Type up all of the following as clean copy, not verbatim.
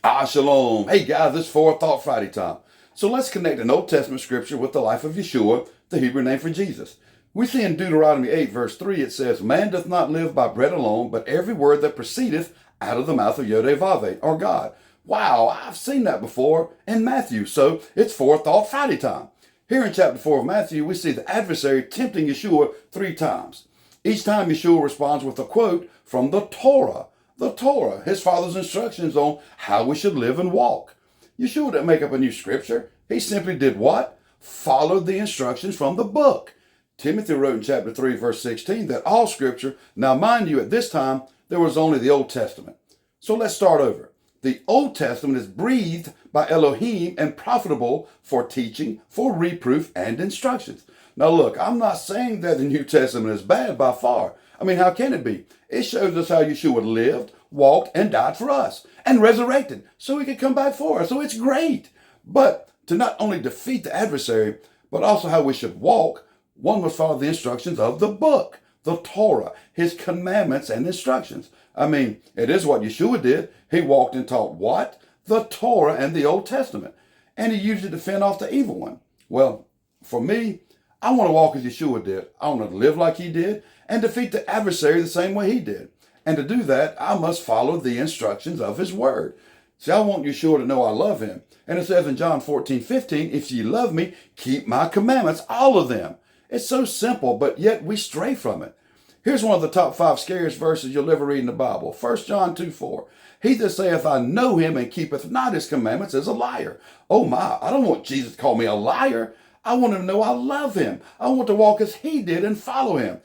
Shalom. Hey guys, it's Forethought Friday time. So let's connect an Old Testament scripture with the life of Yeshua, the Hebrew name for Jesus. We see in Deuteronomy 8 verse 3, it says, "Man doth not live by bread alone, but every word that proceedeth out of the mouth of Yodevave, or God." Wow, I've seen that before in Matthew, so it's Forethought Friday time. Here in chapter 4 of Matthew, we see the adversary tempting Yeshua 3 times. Each time Yeshua responds with a quote from the Torah. The Torah, his father's instructions on how we should live and walk. Yeshua didn't make up a new scripture. He simply did what? Followed the instructions from the book. Timothy wrote in chapter 3, verse 16, that all scripture, now mind you, at this time, there was only the Old Testament. So let's start over. The Old Testament is breathed by Elohim and profitable for teaching, for reproof, and instructions. Now look, I'm not saying that the New Testament is bad by far. I mean, how can it be? It shows us how Yeshua lived, walked, and died for us, and resurrected, so he could come back for us. So it's great. But to not only defeat the adversary, but also how we should walk, one must follow the instructions of the book, the Torah, his commandments and instructions. I mean, it is what Yeshua did. He walked and taught what? The Torah and the Old Testament. And he used it to fend off the evil one. Well, for me, I want to walk as Yeshua did. I want to live like he did and defeat the adversary the same way he did. And to do that, I must follow the instructions of his word. See, I want Yeshua to know I love him. And it says in John 14:15, "If ye love me, keep my commandments," all of them. It's so simple, but yet we stray from it. Here's one of the top 5 scariest verses you'll ever read in the Bible. 1 John 2:4. "He that saith, I know him, and keepeth not his commandments, is a liar." Oh my, I don't want Jesus to call me a liar. I want him to know I love him. I want to walk as he did and follow him.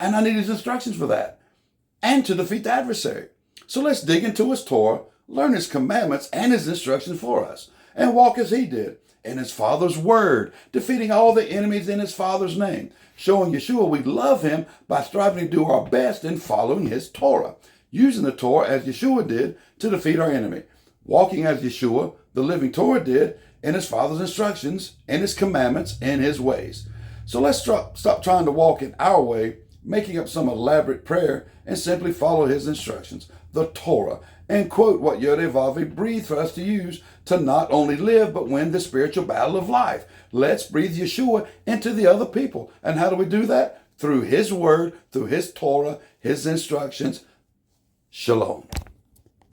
And I need his instructions for that. And to defeat the adversary. So let's dig into his Torah, learn his commandments and his instructions for us, and walk as he did, in his Father's word, defeating all the enemies in his Father's name, showing Yeshua we love him by striving to do our best in following his Torah, using the Torah as Yeshua did to defeat our enemy, walking as Yeshua, the living Torah, did in his Father's instructions, in his commandments, and his ways. So let's stop trying to walk in our way, making up some elaborate prayer, and simply follow his instructions, the Torah, and quote what Yodevave breathed for us to use to not only live, but win the spiritual battle of life. Let's breathe Yeshua into the other people. And how do we do that? Through his word, through his Torah, his instructions. Shalom.